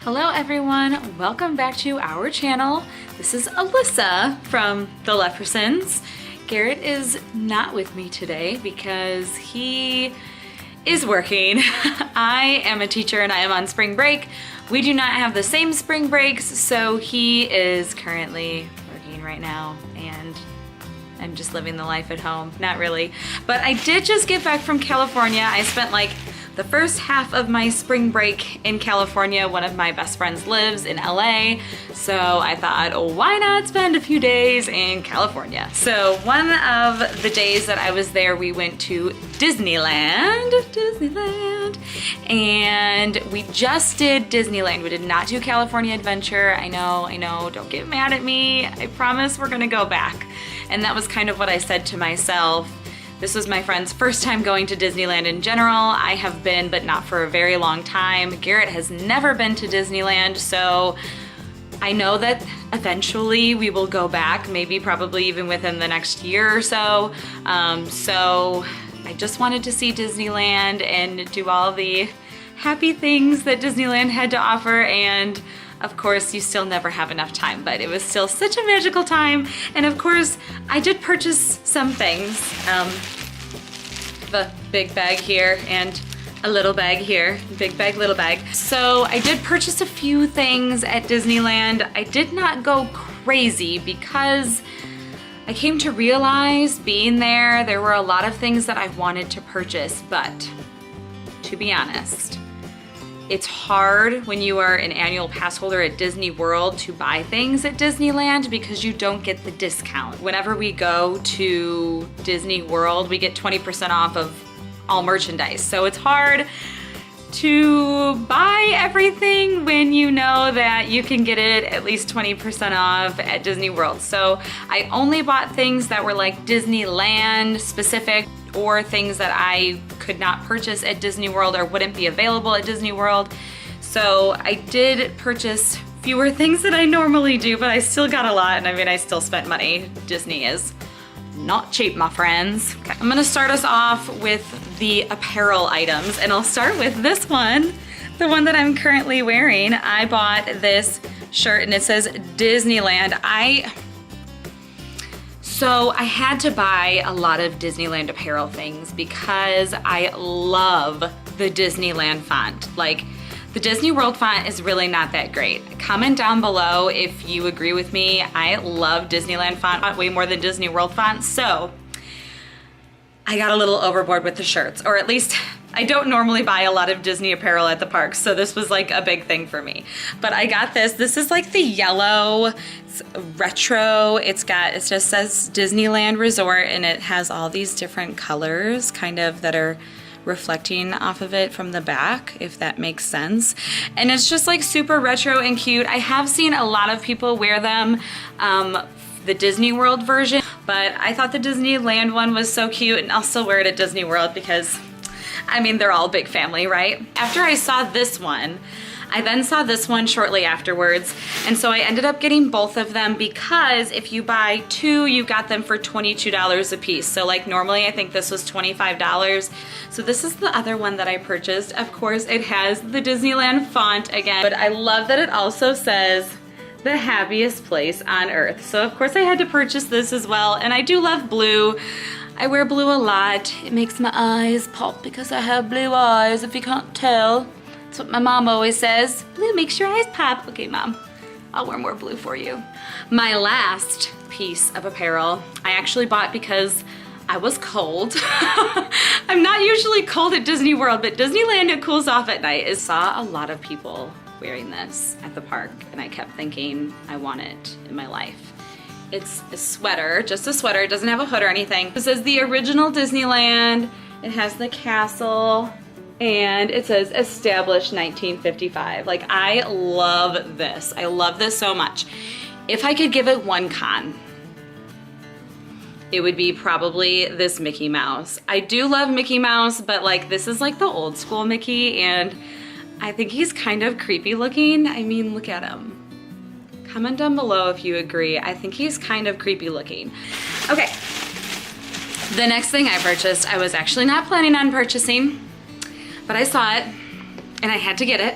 Hello everyone, welcome back to our channel. This is Alyssa from The Lepersons. Garrett is not with me today because he is working. I am a teacher and I am on spring break. We do not have the same spring breaks, so he is currently working right now and I'm just living the life at home. Not really, but I did just get back from California. I spent like the first half of my spring break in California. One of my best friends lives in LA, so I thought, oh, why not spend a few days in California? So one of the days that I was there, we went to Disneyland, and we just did Disneyland. We did not do California Adventure. I know, don't get mad at me. I promise we're gonna go back. And that was kind of what I said to myself. This was my friend's first time going to Disneyland in general. I have been, but not for a very long time. Garrett has never been to Disneyland, so I know that eventually we will go back, maybe probably even within the next year or so. So I just wanted to see Disneyland and do all the happy things that Disneyland had to offer, and of course, you still never have enough time, but it was still such a magical time. And of course, I did purchase some things. The big bag here and a little bag here, big bag, little bag. So I did purchase a few things at Disneyland. I did not go crazy because I came to realize being there were a lot of things that I wanted to purchase, but to be honest, it's hard when you are an annual pass holder at Disney World to buy things at Disneyland because you don't get the discount. Whenever we go to Disney World, we get 20% off of all merchandise. So it's hard to buy everything when you know that you can get it at least 20% off at Disney World. So I only bought things that were like Disneyland specific, or things that I could not purchase at Disney World or wouldn't be available at Disney World. So I did purchase fewer things than I normally do, but I still got a lot, and I mean, I still spent money. Disney is not cheap, my friends. Okay, I'm gonna start us off with the apparel items, and I'll start with this one, the one that I'm currently wearing. I bought this shirt and it says Disneyland. So I had to buy a lot of Disneyland apparel things because I love the Disneyland font. Like, the Disney World font is really not that great. Comment down below if you agree with me. I love Disneyland font way more than Disney World font. So I got a little overboard with the shirts, or at least I don't normally buy a lot of Disney apparel at the parks, so this was like a big thing for me. But I got this. This is like the yellow, it's retro. It just says Disneyland Resort, and it has all these different colors kind of that are reflecting off of it from the back, if that makes sense. And it's just like super retro and cute. I have seen a lot of people wear them, the Disney World version, but I thought the Disneyland one was so cute, and I'll still wear it at Disney World because, I mean, they're all a big family, right? After I saw this one, I then saw this one shortly afterwards, and so I ended up getting both of them because if you buy two, you got them for $22 a piece. So like normally I think this was $25. So this is the other one that I purchased. Of course, it has the Disneyland font again, but I love that it also says the happiest place on earth. So of course I had to purchase this as well, and I do love blue. I wear blue a lot. It makes my eyes pop because I have blue eyes, if you can't tell. That's what my mom always says. Blue makes your eyes pop. Okay, Mom, I'll wear more blue for you. My last piece of apparel, I actually bought because I was cold. I'm not usually cold at Disney World, but Disneyland, it cools off at night. I saw a lot of people wearing this at the park, and I kept thinking, I want it in my life. It's a sweater, just a sweater. It doesn't have a hood or anything. It says the original Disneyland. It has the castle, and it says established 1955. Like, I love this. I love this so much. If I could give it one con, it would be probably this Mickey Mouse. I do love Mickey Mouse, but like, this is like the old school Mickey, and I think he's kind of creepy looking. I mean, look at him. Comment down below if you agree. I think he's kind of creepy looking. Okay, the next thing I purchased, I was actually not planning on purchasing, but I saw it and I had to get it.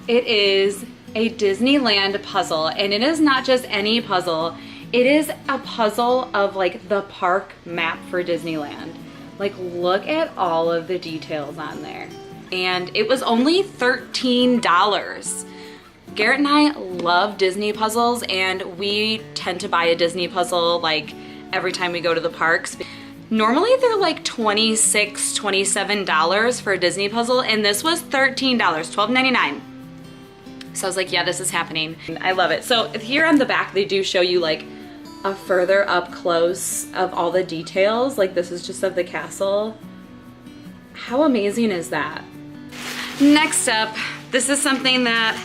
It is a Disneyland puzzle, and it is not just any puzzle. It is a puzzle of like the park map for Disneyland. Like, look at all of the details on there. And it was only $13. Garrett and I love Disney puzzles, and we tend to buy a Disney puzzle like every time we go to the parks. Normally they're like $26, $27 for a Disney puzzle, and this was $13, $12.99. So I was like, yeah, this is happening. I love it. So here on the back, they do show you like a further up close of all the details. Like, this is just of the castle. How amazing is that? Next up, this is something that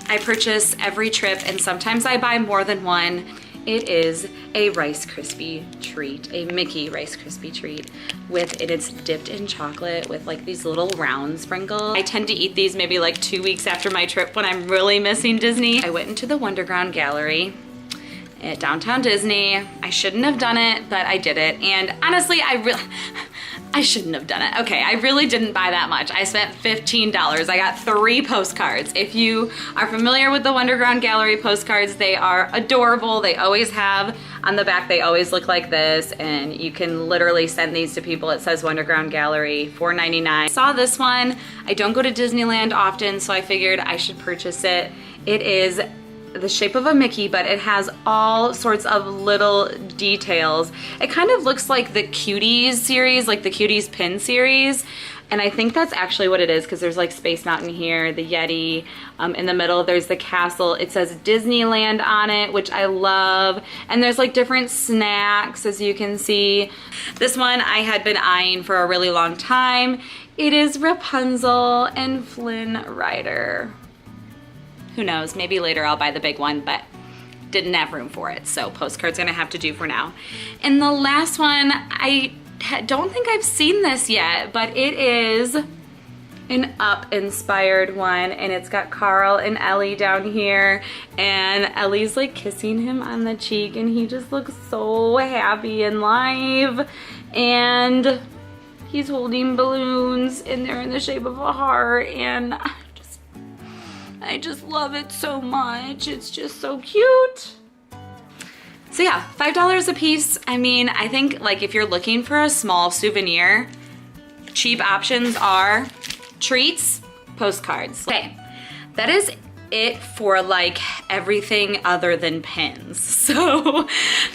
I purchase every trip, and sometimes I buy more than one. It is a Rice Krispie treat, a Mickey Rice Krispie treat and it's dipped in chocolate with like these little round sprinkles. I tend to eat these maybe like 2 weeks after my trip when I'm really missing Disney. I went into the Wonderground Gallery at Downtown Disney. I shouldn't have done it, but I did it. And honestly, I shouldn't have done it. Okay, I really didn't buy that much. I spent $15. I got 3 postcards. If you are familiar with the Wonderground Gallery postcards, they are adorable. They always have, on the back, they always look like this, and you can literally send these to people. It says Wonderground Gallery, $4.99. I saw this one. I don't go to Disneyland often, so I figured I should purchase it. It is the shape of a Mickey, but it has all sorts of little details. It kind of looks like the Cuties series, like the Cuties pin series. And I think that's actually what it is, because there's like Space Mountain here, the Yeti. In the middle, there's the castle. It says Disneyland on it, which I love. And there's like different snacks, as you can see. This one I had been eyeing for a really long time. It is Rapunzel and Flynn Rider. Who knows, maybe later I'll buy the big one, but didn't have room for it, so postcard's gonna have to do for now. And the last one, I don't think I've seen this yet, but it is an Up inspired one, and it's got Carl and Ellie down here, and Ellie's like kissing him on the cheek, and he just looks so happy and live, and he's holding balloons, and they're in the shape of a heart, and I just love it so much. It's just so cute. So yeah, $5 a piece. I mean, I think like if you're looking for a small souvenir, cheap options are treats, postcards. Okay, that is it for like everything other than pins. So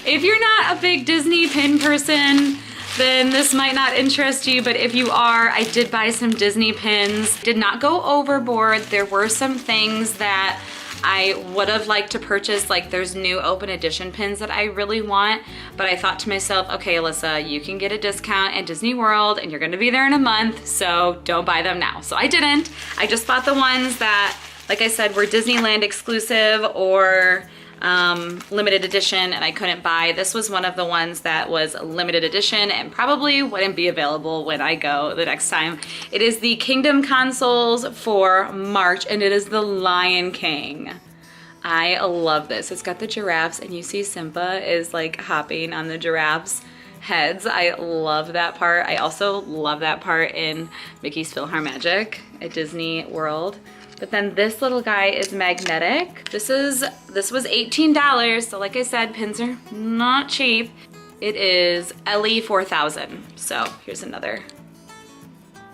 if you're not a big Disney pin person, then this might not interest you, but if you are, I did buy some Disney pins. Did not go overboard. There were some things that I would have liked to purchase, like there's new open edition pins that I really want, but I thought to myself, okay, Alyssa, you can get a discount at Disney World and you're gonna be there in a month, so don't buy them now. So I didn't. I just bought the ones that, like I said, were Disneyland exclusive or limited edition, and I couldn't buy. This was one of the ones that was limited edition and probably wouldn't be available when I go the next time. It is the Kingdom consoles for March, and it is the Lion King. I love this. It's got the giraffes, and you see Simba is like hopping on the giraffes' heads. I love that part. I also love that part in Mickey's PhilharMagic at Disney World. But then this little guy is magnetic. This was $18, so like I said, pins are not cheap. It is Ellie 4000. So here's another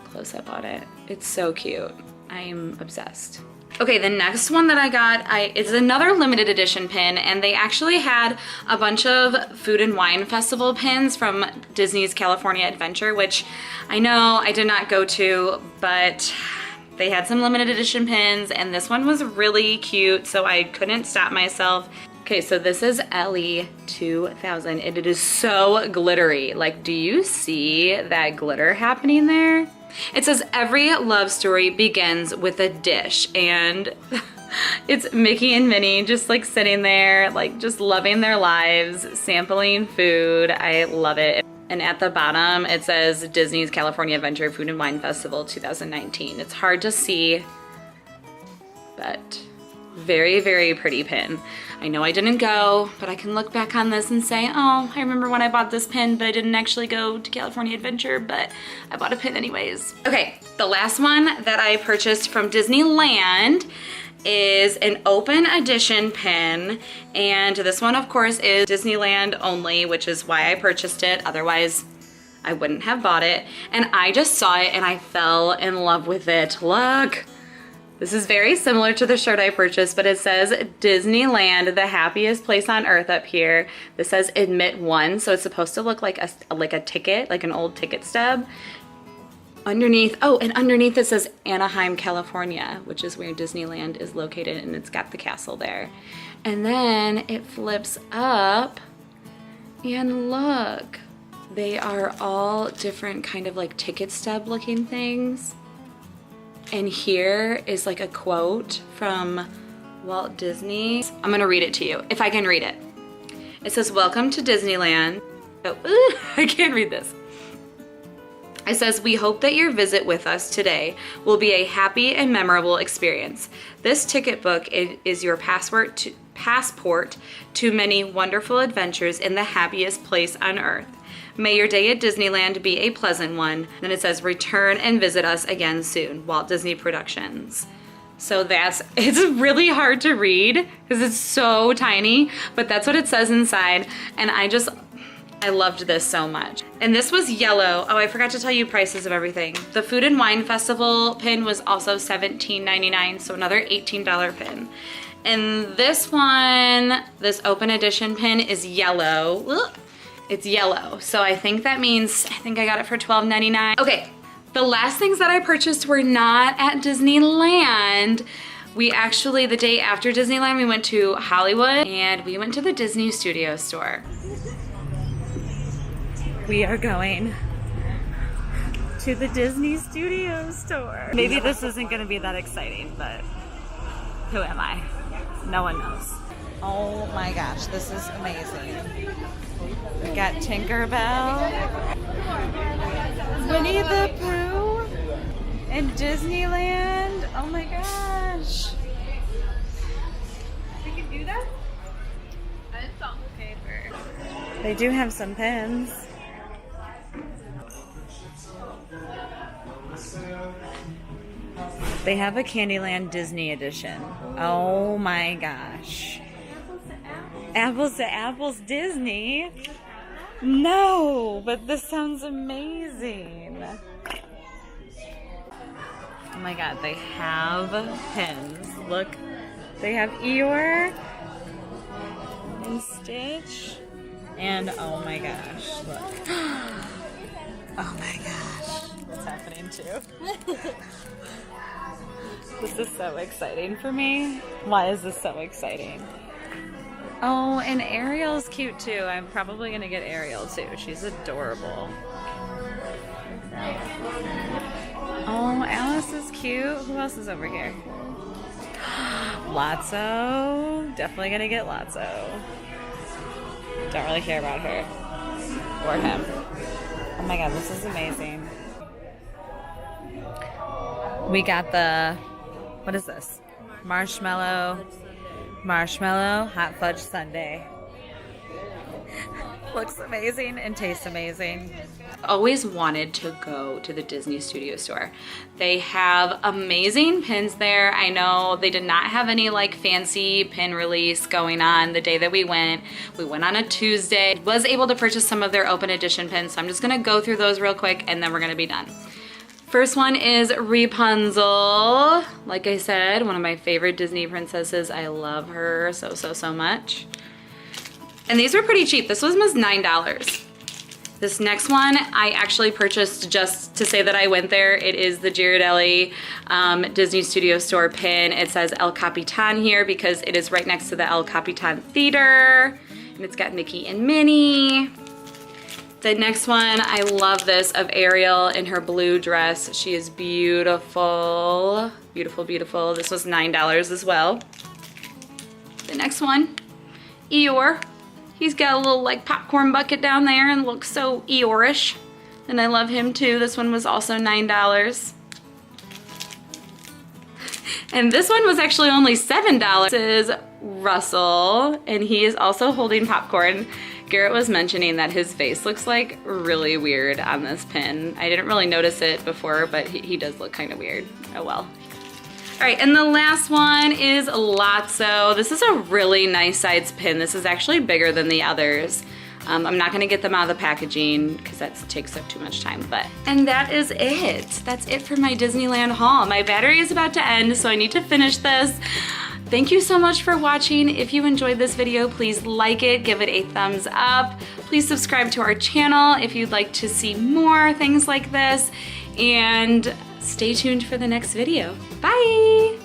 close up on it. It's so cute. I'm obsessed. Okay, the next one that I got is another limited edition pin, and they actually had a bunch of Food and Wine Festival pins from Disney's California Adventure, which I know I did not go to, but they had some limited edition pins, and this one was really cute, so I couldn't stop myself. Okay, so this is Ellie 2000, and it is so glittery. Like, do you see that glitter happening there? It says every love story begins with a dish, and it's Mickey and Minnie just like sitting there, like just loving their lives, sampling food. I love it. And at the bottom, it says Disney's California Adventure Food and Wine Festival 2019. It's hard to see, but very, very pretty pin. I know I didn't go, but I can look back on this and say, oh, I remember when I bought this pin, but I didn't actually go to California Adventure, but I bought a pin anyways. Okay, the last one that I purchased from Disneyland is an open edition pin, and this one of course is Disneyland only, which is why I purchased it. Otherwise I wouldn't have bought it. And I just saw it and I fell in love with it. Look, this is very similar to the shirt I purchased, but it says Disneyland, the happiest place on earth up here. This says admit one, so it's supposed to look like a ticket, like an old ticket stub. Underneath, oh, and underneath it says Anaheim, California, which is where Disneyland is located, and it's got the castle there. And then it flips up, and look, they are all different kind of like ticket stub looking things. And here is like a quote from Walt Disney. I'm gonna read it to you, if I can read it. It says, "Welcome to Disneyland." Oh, I can't read this. It says, "We hope that your visit with us today will be a happy and memorable experience. This ticket book is your passport to many wonderful adventures in the happiest place on earth. May your day at Disneyland be a pleasant one." Then it says, "Return and visit us again soon. Walt Disney Productions." So it's really hard to read because it's so tiny, but that's what it says inside. And I loved this so much. And this was yellow. Oh, I forgot to tell you prices of everything. The Food and Wine Festival pin was also $17.99, so another $18 pin. And this one, this open edition pin is yellow. Ugh. It's yellow, so I think that means, I think I got it for $12.99. Okay, the last things that I purchased were not at Disneyland. We actually, the day after Disneyland, we went to Hollywood and we went to the Disney Studio store. We are going to the Disney Studio store. Maybe this isn't gonna be that exciting, but who am I? No one knows. Oh my gosh, this is amazing. We got Tinkerbell, Winnie the Pooh, and Disneyland. Oh my gosh. We can do that? It's on paper. They do have some pins. They have a Candyland Disney edition. Oh my gosh. Apples to Apples Disney? No, but this sounds amazing. Oh my god, they have pins. Look, they have Eeyore and Stitch. And oh my gosh, look. Oh my gosh, what's happening too? This is so exciting for me. Why is this so exciting? Oh, and Ariel's cute too. I'm probably gonna get Ariel too. She's adorable. Oh, Alice is cute. Who else is over here? Lotso. Definitely gonna get Lotso. Don't really care about her. Or him. Oh my god, this is amazing. We got the, what is this? Marshmallow hot fudge sundae. Looks amazing and tastes amazing. Always wanted to go to the Disney Studio store. They have amazing pins there. I know they did not have any like fancy pin release going on the day that we went. We went on a Tuesday. Was able to purchase some of their open edition pins, so I'm just gonna go through those real quick and then we're gonna be done. First one is Rapunzel. Like I said, one of my favorite Disney princesses. I love her so much. And these were pretty cheap. This one was $9. This next one I actually purchased just to say that I went there. It is the Ghirardelli Disney Studio Store pin. It says El Capitan here because it is right next to the El Capitan Theater. And it's got Mickey and Minnie. The next one, I love this, of Ariel in her blue dress. She is beautiful, beautiful, beautiful. This was $9 as well. The next one, Eeyore. He's got a little like popcorn bucket down there and looks so Eeyore-ish. And I love him too. This one was also $9. And this one was actually only $7. This is Russell, and he is also holding popcorn. Garrett was mentioning that his face looks like really weird on this pin. I didn't really notice it before, but he does look kind of weird. Oh well. All right, and the last one is Lotso. This is a really nice size pin. This is actually bigger than the others. I'm not gonna get them out of the packaging because that takes up too much time, and that is it. That's it for my Disneyland haul. My battery is about to end, so I need to finish this. Thank you so much for watching. If you enjoyed this video, please like it, give it a thumbs up. Please subscribe to our channel if you'd like to see more things like this, and stay tuned for the next video. Bye!